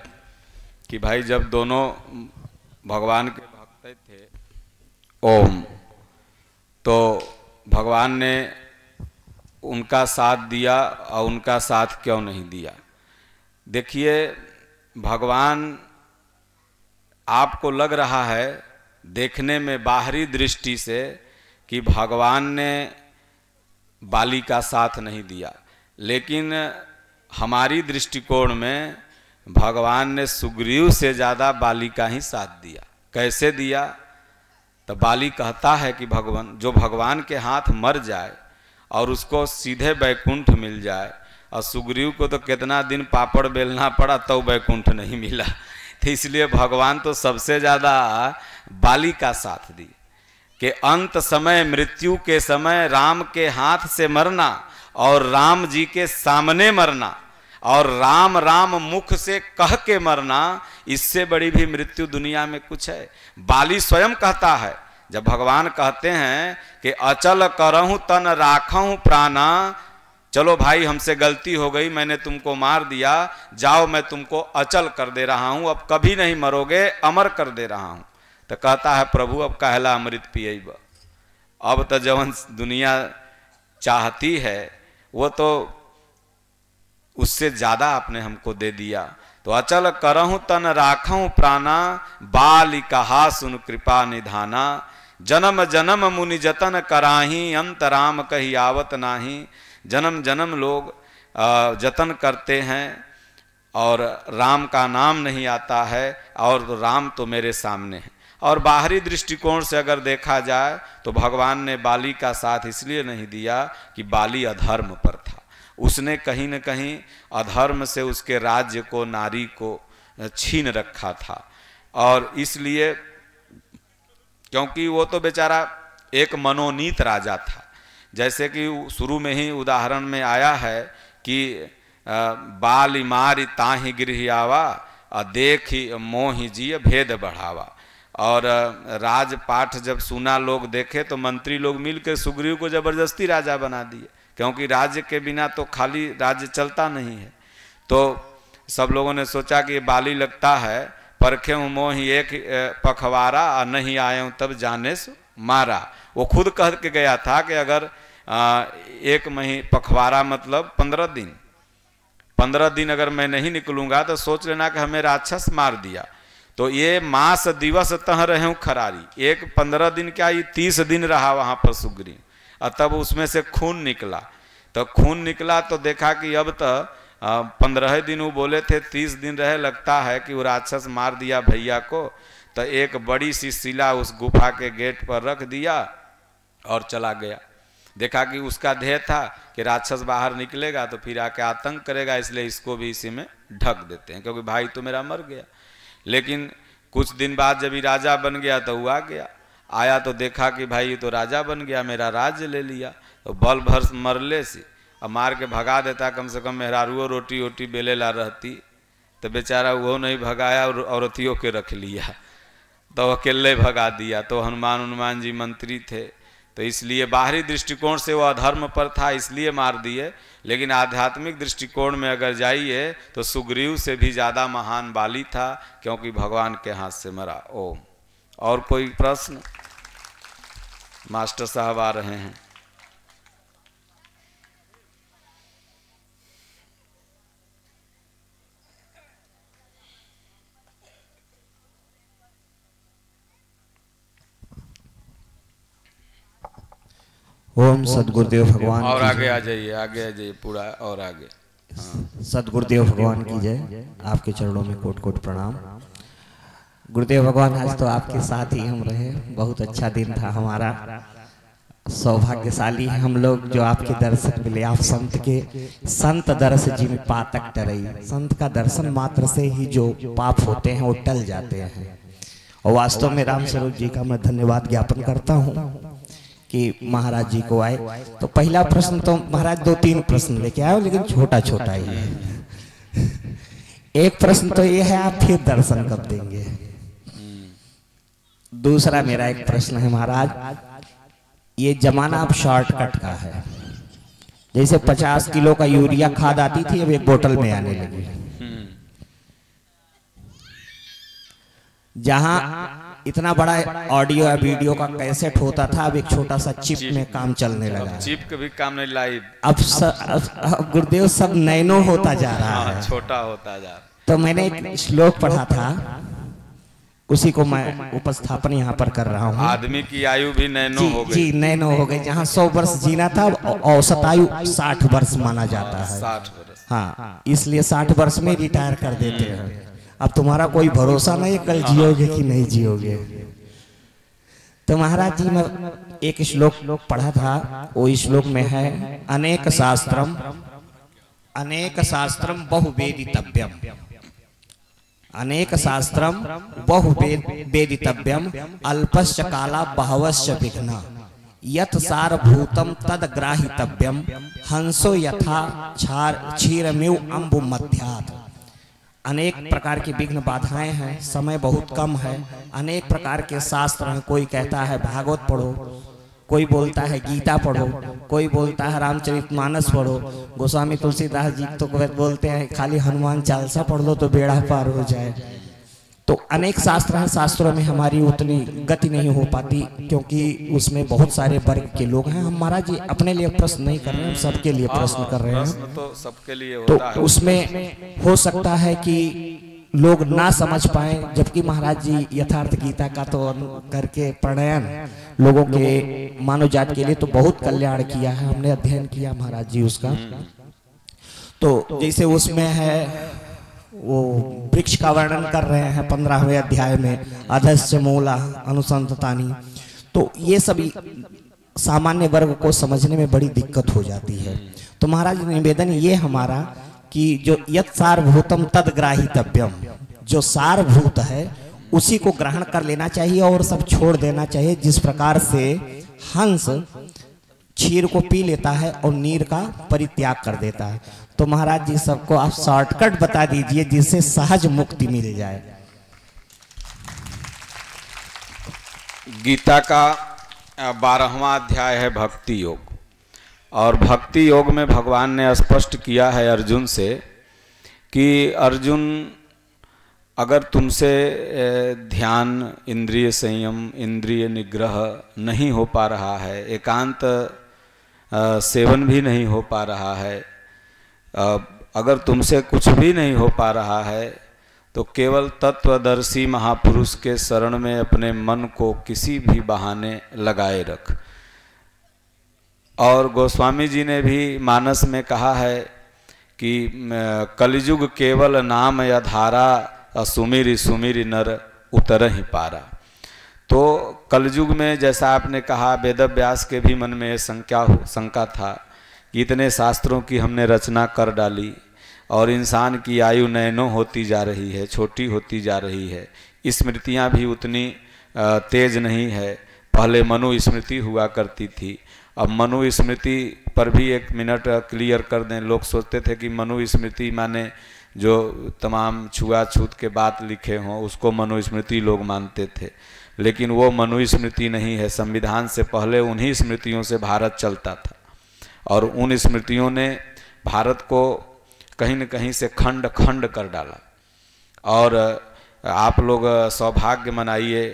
कि भाई जब दोनों भगवान के भक्त थे ओम, तो भगवान ने उनका साथ दिया और उनका साथ क्यों नहीं दिया? देखिए, भगवान आपको लग रहा है देखने में बाहरी दृष्टि से कि भगवान ने बाली का साथ नहीं दिया, लेकिन हमारी दृष्टिकोण में भगवान ने सुग्रीव से ज़्यादा बाली का ही साथ दिया। कैसे दिया? तो बाली कहता है कि भगवान के हाथ मर जाए और उसको सीधे बैकुंठ मिल जाए, और सुग्रीव को तो कितना दिन पापड़ बेलना पड़ा तो बैकुंठ नहीं मिला। तो इसलिए भगवान तो सबसे ज़्यादा बाली का साथ दिए कि अंत समय, मृत्यु के समय राम के हाथ से मरना और राम जी के सामने मरना और राम राम मुख से कह के मरना, इससे बड़ी भी मृत्यु दुनिया में कुछ है? बाली स्वयं कहता है, जब भगवान कहते हैं कि अचल करहूं तन राखहूं प्राणा, चलो भाई हमसे गलती हो गई, मैंने तुमको मार दिया, जाओ मैं तुमको अचल कर दे रहा हूं, अब कभी नहीं मरोगे, अमर कर दे रहा हूं। तो कहता है प्रभु अब कहला अमृत पियब, अब तो जवन दुनिया चाहती है वो तो उससे ज्यादा आपने हमको दे दिया। तो अचल करहूं तन राखहूं प्राणा, बाल कहा सुन कृपा निधाना, जन्म जन्म मुनि जतन कराही, अंत राम कही आवत नाही। जन्म जन्म लोग जतन करते हैं और राम का नाम नहीं आता है, और राम तो मेरे सामने है। और बाहरी दृष्टिकोण से अगर देखा जाए तो भगवान ने बाली का साथ इसलिए नहीं दिया कि बाली अधर्म पर था, उसने कहीं न कहीं अधर्म से उसके राज्य को, नारी को छीन रखा था। और इसलिए क्योंकि वो तो बेचारा एक मनोनीत राजा था, जैसे कि शुरू में ही उदाहरण में आया है कि बाली मारी ताहि गृह आवा, देखी मोहि जिय भेद बढ़ावा। और राजपाठ जब सुना लोग देखे तो मंत्री लोग मिलकर सुग्रीव को जबरदस्ती राजा बना दिए, क्योंकि राज्य के बिना तो खाली राज्य चलता नहीं है। तो सब लोगों ने सोचा कि बाली लगता है, परखे हूँ मोहि एक पखवारा, नहीं आए हूँ तब जाने से मारा। वो खुद कह के गया था कि अगर एक महीने पखवारा मतलब 15 दिन अगर मैं नहीं निकलूंगा तो सोच लेना कि हमें राक्षस मार दिया। तो ये मास दिवस तह रहे खरारी, एक 15 दिन क्या, ये 30 दिन रहा वहां पर सुग्रीव, और तब उसमें से खून निकला। तो खून निकला तो देखा कि अब तो 15 दिन वो बोले थे, 30 दिन रहे, लगता है कि वो राक्षस मार दिया भैया को। तो एक बड़ी सी शिला उस गुफा के गेट पर रख दिया और चला गया। देखा कि उसका ध्येय था कि राक्षस बाहर निकलेगा तो फिर आके आतंक करेगा, इसलिए इसको भी इसी में ढक देते हैं, क्योंकि भाई तो मेरा मर गया। लेकिन कुछ दिन बाद जब ये राजा बन गया तो वो आ गया, आया तो देखा कि भाई ये तो राजा बन गया, मेरा राज्य ले लिया। तो बल भर मरले से अब मार के भगा देता, कम से कम मेहरारुओ रोटी वोटी बेलेला रहती, तो बेचारा वो नहीं भगाया और औरतियों के रख लिया, तो अकेले भगा दिया। तो हनुमान जी मंत्री थे, तो इसलिए बाहरी दृष्टिकोण से वो अधर्म पर था इसलिए मार दिए, लेकिन आध्यात्मिक दृष्टिकोण में अगर जाइए तो सुग्रीव से भी ज़्यादा महान बाली था, क्योंकि भगवान के हाथ से मरा। ओम। और कोई प्रश्न? मास्टर साहब आ रहे हैं। ओम सदगुरुदेव भगवान और आगे आ जाइए, आगे आ जाइए, पूरा और आगे। हाँ। सदगुरुदेव भगवान की जय। आपके चरणों में कोट कोट प्रणाम। गुरुदेव भगवान, आज तो आपके साथ ही हम रहे, बहुत अच्छा दिन था हमारा, सौभाग्यशाली है हम लोग जो आपके दर्शन मिले। आप संत दर्श जिन पातक टरई, संत का दर्शन मात्र से ही जो पाप होते हैं वो टल जाते हैं। और वास्तव में राम स्वरूप जी का मैं धन्यवाद ज्ञापन करता हूँ कि महाराज जी को आए। तो पहला प्रश्न तो महाराज 2-3 प्रश्न लेके आए, लेकिन छोटा छोटा ही है। एक प्रश्न तो ये है, आप फिर दर्शन कब देंगे? दूसरा मेरा एक प्रश्न है महाराज, ये जमाना अब शॉर्टकट का है। जैसे 50 किलो का यूरिया खाद आती थी, अब एक बोतल में आने लगी। जहां इतना बड़ा ऑडियो या वीडियो का कैसेट होता था, अब एक छोटा सा चिप में काम चलने लगा। चिप के भी काम नहीं लाई। अब गुरुदेव सब नैनो होता जा रहा है, छोटा होता जा रहा है। तो मैंने एक श्लोक पढ़ा था, उसी को मैं उपस्थापन यहाँ पर कर रहा हूँ। आदमी की आयु भी नैनो हो गई। जी नैनो हो गई। जहाँ 100 वर्ष जीना था, औसत आयु 60 वर्ष माना जाता है। 60 वर्ष। हाँ, इसलिए 60 वर्ष में रिटायर कर देते हैं। अब तुम्हारा कोई भरोसा नहीं कल जियोगे कि नहीं जियोगे। तो महाराज जी, मैं एक श्लोक पढ़ा था, वो श्लोक में है, अनेक शास्त्रम बहुवेदितव्यम, अनेक शास्त्रम बहुवेदितव्यम, अल्पश्च काला बहवश्च विघ्ना, यत् सारभूतम तद ग्राहितव्यम, हंसो यथा क्षीरमिव अम्बु मध्यात्। अनेक प्रकार की विघ्न बाधाएं हैं, समय बहुत कम है, अनेक प्रकार के शास्त्र हैं। कोई कहता है भागवत पढ़ो, कोई बोलता है गीता पढ़ो, कोई बोलता है रामचरितमानस पढ़ो। गोस्वामी तुलसीदास जी तो बोलते हैं खाली हनुमान चालीसा पढ़ लो तो बेड़ा पार हो जाए। तो अनेक शास्त्र हैं, शास्त्रों में हमारी उतनी गति नहीं हो पाती, क्योंकि उसमें बहुत सारे वर्ग के लोग हैं। हम महाराज जी अपने लिए प्रश्न नहीं कर रहे हैं, सबके लिए प्रश्न कर रहे हैं। तो सबके लिए होता है। तो उसमें हो सकता है कि लोग ना समझ पाए, जबकि महाराज जी यथार्थ गीता का तो करके प्रणयन लोगों के मानव जात के लिए तो बहुत कल्याण किया है। हमने अध्ययन किया महाराज जी उसका। तो जैसे उसमें है, वो वृक्ष का वर्णन कर रहे हैं 15वें अध्याय में, अधस्य मूला अनुसंततानी। तो ये सभी सामान्य वर्ग को समझने में बड़ी दिक्कत हो जाती है। तो महाराज निवेदन ये हमारा कि जो यत् सारभूतम तद ग्राहितव्यम, जो सारभूत है उसी को ग्रहण कर लेना चाहिए और सब छोड़ देना चाहिए। जिस प्रकार से हंस क्षीर को पी लेता है और नीर का परित्याग कर देता है। तो महाराज जी सबको आप शॉर्टकट बता दीजिए जिससे सहज मुक्ति मिल जाए। गीता का 12वां अध्याय है भक्ति योग, और भक्ति योग में भगवान ने स्पष्ट किया है अर्जुन से कि अर्जुन, अगर तुमसे ध्यान, इंद्रिय संयम, इंद्रिय निग्रह नहीं हो पा रहा है, एकांत सेवन भी नहीं हो पा रहा है, अगर तुमसे कुछ भी नहीं हो पा रहा है, तो केवल तत्वदर्शी महापुरुष के शरण में अपने मन को किसी भी बहाने लगाए रख। और गोस्वामी जी ने भी मानस में कहा है कि कलियुग केवल नाम या धारा, सुमिरी सुमिरी नर उतर ही पारा। तो कलयुग में जैसा आपने कहा, वेद व्यास के भी मन में शंका था कि इतने शास्त्रों की हमने रचना कर डाली और इंसान की आयु नैनो होती जा रही है, छोटी होती जा रही है, स्मृतियाँ भी उतनी तेज नहीं है। पहले मनु स्मृति हुआ करती थी, अब मनु स्मृति पर भी 1 मिनट क्लियर कर दें। लोग सोचते थे कि मनु स्मृति माने जो तमाम छुआछूत के बात लिखे हों उसको मनु स्मृति लोग मानते थे, लेकिन वो मनु स्मृति नहीं है। संविधान से पहले उन्हीं स्मृतियों से भारत चलता था, और उन स्मृतियों ने भारत को कहीं न कहीं से खंड खंड कर डाला। और आप लोग सौभाग्य मनाइए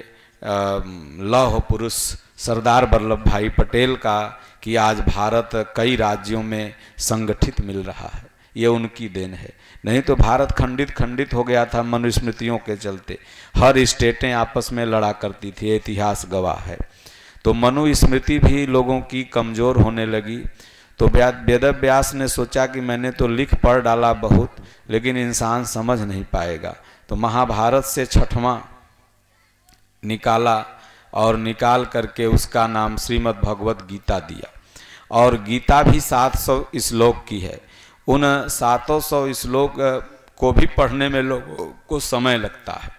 लौह पुरुष सरदार वल्लभ भाई पटेल का कि आज भारत कई राज्यों में संगठित मिल रहा है। ये उनकी देन है, नहीं तो भारत खंडित खंडित हो गया था मनुस्मृतियों के चलते। हर स्टेटें आपस में लड़ा करती थी, इतिहास गवाह है। तो मनुस्मृति भी लोगों की कमज़ोर होने लगी। तो वेद व्यास ने सोचा कि मैंने तो लिख पढ़ डाला बहुत, लेकिन इंसान समझ नहीं पाएगा। तो महाभारत से 6वां निकाला और निकाल करके उसका नाम श्रीमद् भगवत गीता दिया। और गीता भी 700 श्लोक की है। उन 700 श्लोक को भी पढ़ने में लोगों को समय लगता है।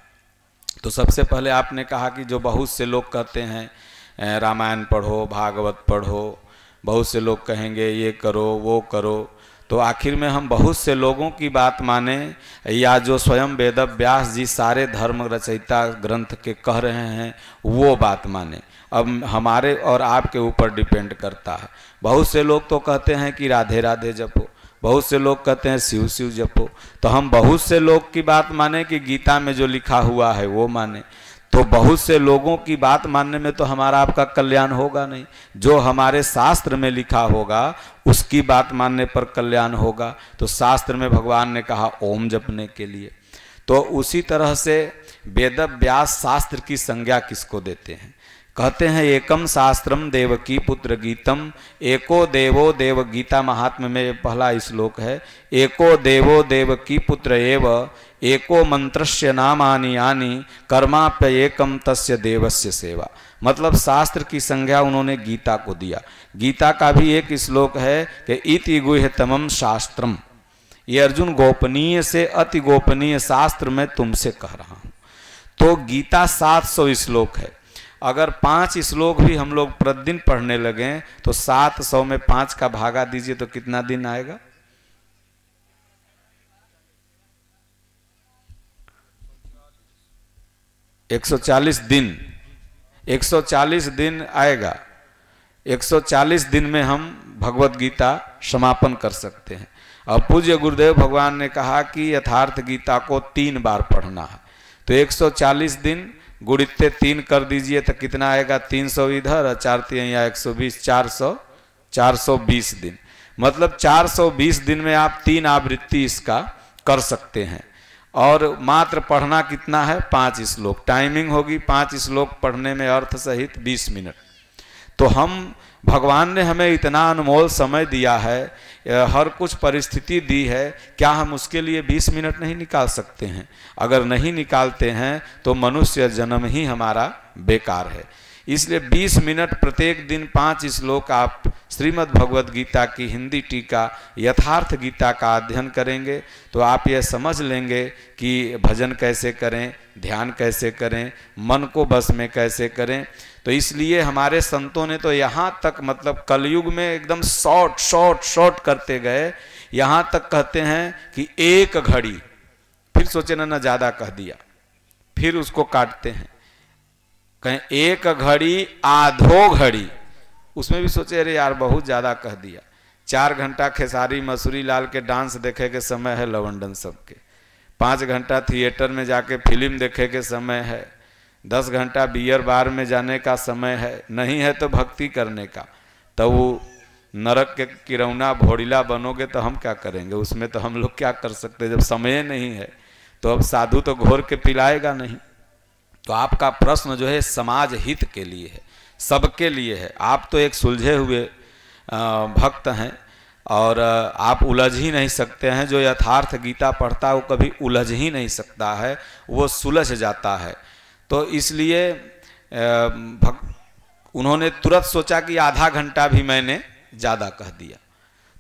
तो सबसे पहले आपने कहा कि जो बहुत से लोग कहते हैं रामायण पढ़ो, भागवत पढ़ो, बहुत से लोग कहेंगे ये करो वो करो, तो आखिर में हम बहुत से लोगों की बात माने या जो स्वयं वेद व्यास जी सारे धर्म रचयिता ग्रंथ के कह रहे हैं वो बात माने? अब हमारे और आपके ऊपर डिपेंड करता है। बहुत से लोग तो कहते हैं कि राधे राधे जपो, बहुत से लोग कहते हैं शिव शिव जपो, तो हम बहुत से लोग की बात माने कि गीता में जो लिखा हुआ है वो माने? तो बहुत से लोगों की बात मानने में तो हमारा आपका कल्याण होगा नहीं। जो हमारे शास्त्र में लिखा होगा उसकी बात मानने पर कल्याण होगा। तो शास्त्र में भगवान ने कहा ओम जपने के लिए, तो उसी तरह से वेद व्यास शास्त्र की संज्ञा किसको देते हैं? कहते हैं एकम शास्त्रम देवकी पुत्र गीतम, एको देवो देव, गीता महात्म्य में पहला श्लोक है, एको देवो देवकी पुत्र एव, एको मंत्रस्य नामानि यानि, कर्माप्य एकम तस्य देवस्य सेवा। मतलब शास्त्र की संज्ञा उन्होंने गीता को दिया। गीता का भी एक श्लोक है कि इति गुह्यतमं शास्त्रम, ये अर्जुन गोपनीय से अति गोपनीय शास्त्र मैं तुमसे कह रहा हूं। तो गीता 700 श्लोक है। अगर 5 श्लोक भी हम लोग प्रतिदिन पढ़ने लगे तो 700 में 5 का भागा दीजिए तो कितना दिन आएगा? 140 दिन। 140 दिन आएगा। 140 दिन में हम भगवत गीता समापन कर सकते हैं। अब पूज्य गुरुदेव भगवान ने कहा कि यथार्थ गीता को 3 बार पढ़ना है, तो 140 दिन गुणित्ते 3 कर दीजिए तो कितना आएगा? 300 इधर और 4 या 120, 420 दिन। मतलब 420 दिन में आप 3 आवृत्ति इसका कर सकते हैं। और मात्र पढ़ना कितना है? 5 श्लोक। टाइमिंग होगी 5 श्लोक पढ़ने में अर्थ सहित 20 मिनट। तो हम भगवान ने हमें इतना अनमोल समय दिया है, हर कुछ परिस्थिति दी है, क्या हम उसके लिए 20 मिनट नहीं निकाल सकते हैं? अगर नहीं निकालते हैं तो मनुष्य जन्म ही हमारा बेकार है। इसलिए 20 मिनट प्रत्येक दिन 5 श्लोक आप श्रीमद् भगवद गीता की हिंदी टीका यथार्थ गीता का अध्ययन करेंगे तो आप यह समझ लेंगे कि भजन कैसे करें, ध्यान कैसे करें, मन को बस में कैसे करें। तो इसलिए हमारे संतों ने तो यहाँ तक, मतलब कलयुग में एकदम शॉर्ट करते गए। यहाँ तक कहते हैं कि 1 घड़ी, फिर सोचे ना ज़्यादा कह दिया, फिर उसको काटते हैं, कहें 1 घड़ी आधो घड़ी, उसमें भी सोचे अरे यार बहुत ज़्यादा कह दिया। 4 घंटा खेसारी मसूरी लाल के डांस देखे के समय है लवंडन सबके, 5 घंटा थिएटर में जाके फिल्म देखे के समय है, 10 घंटा बियर बार में जाने का समय है, नहीं है तो भक्ति करने का। तो वो नरक के किरौना भोड़िला बनोगे तो हम क्या करेंगे? उसमें तो हम लोग क्या कर सकते? जब समय नहीं है तो अब साधु तो घोर के पिलाएगा नहीं। तो आपका प्रश्न जो है समाज हित के लिए है, सबके लिए है। आप तो एक सुलझे हुए भक्त हैं और आप उलझ ही नहीं सकते हैं। जो यथार्थ गीता पढ़ता है वो कभी उलझ ही नहीं सकता है, वो सुलझ जाता है। तो इसलिए उन्होंने तुरंत सोचा कि आधा घंटा भी मैंने ज़्यादा कह दिया,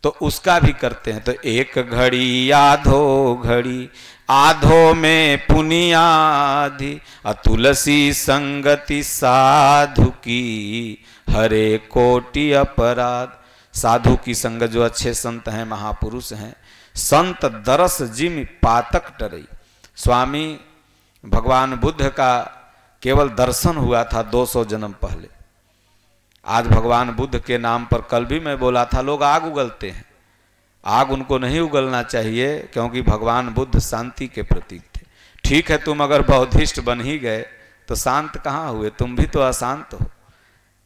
तो उसका भी करते हैं। तो 1 घड़ी आधो घड़ी, आधो में पुनियाधि, तुलसी संगति साधु की, हरे कोटि अपराध। साधु की संगत, जो अच्छे संत हैं, महापुरुष हैं, संत दरस जिम पातक टरई। स्वामी भगवान बुद्ध का केवल दर्शन हुआ था 200 जन्म पहले। आज भगवान बुद्ध के नाम पर, कल भी मैं बोला था, लोग आग उगलते हैं। आग उनको नहीं उगलना चाहिए, क्योंकि भगवान बुद्ध शांति के प्रतीक थे। ठीक है, तुम अगर बौद्धिस्ट बन ही गए तो शांत कहाँ हुए? तुम भी तो अशांत हो।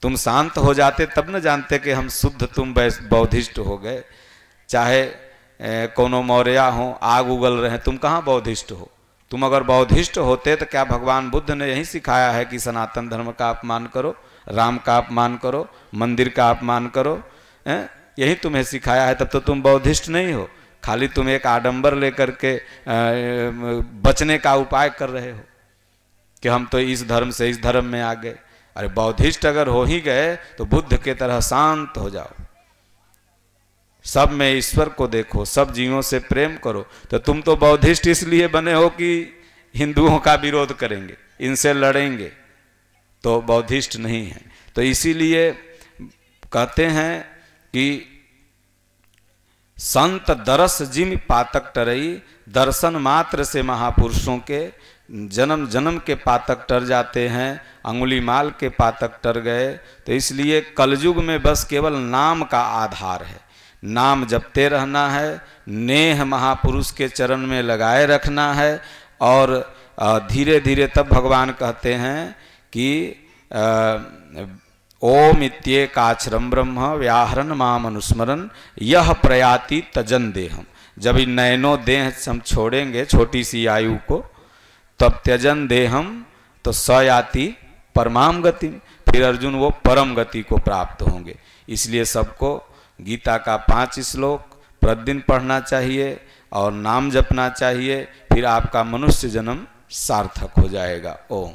तुम शांत हो जाते तब न जानते कि हम शुद्ध, तुम बौद्धिस्ट हो गए। चाहे कोनो मौर्या हो, आग उगल रहे हैं, तुम कहाँ बौद्धिस्ट हो? तुम अगर बौद्धिस्ट होते तो क्या भगवान बुद्ध ने यही सिखाया है कि सनातन धर्म का अपमान करो, राम का अपमान करो, मंदिर का अपमान करो? यही तुम्हें सिखाया है, तब तो तुम बौद्धिस्ट नहीं हो। खाली तुम एक आडंबर लेकर के बचने का उपाय कर रहे हो कि हम तो इस धर्म से इस धर्म में आ गए। अरे बौद्धिस्ट अगर हो ही गए तो बुद्ध के तरह शांत हो जाओ, सब में ईश्वर को देखो, सब जीवों से प्रेम करो। तो तुम तो बौद्धिस्ट इसलिए बने हो कि हिंदुओं का विरोध करेंगे, इनसे लड़ेंगे, तो बौद्धिस्ट नहीं है। तो इसीलिए कहते हैं कि संत दरस जिम पातक टरई, दर्शन मात्र से महापुरुषों के जन्म जन्म के पातक टर जाते हैं, अंगुलीमाल के पातक टर गए। तो इसलिए कलयुग में बस केवल नाम का आधार है, नाम जपते रहना है, नेह महापुरुष के चरण में लगाए रखना है। और धीरे धीरे तब भगवान कहते हैं कि ओम इत्येकाक्षरम ब्रह्म व्याहरण माम अनुस्मरन यह प्रयाति तजन देहम। जब इन नैनो देह हम छोड़ेंगे छोटी सी आयु को, तब त्यजन देहम तो सयाति परमाम गति, फिर अर्जुन वो परम गति को प्राप्त होंगे। इसलिए सबको गीता का 5 श्लोक प्रतिदिन पढ़ना चाहिए और नाम जपना चाहिए, फिर आपका मनुष्य जन्म सार्थक हो जाएगा। ओम।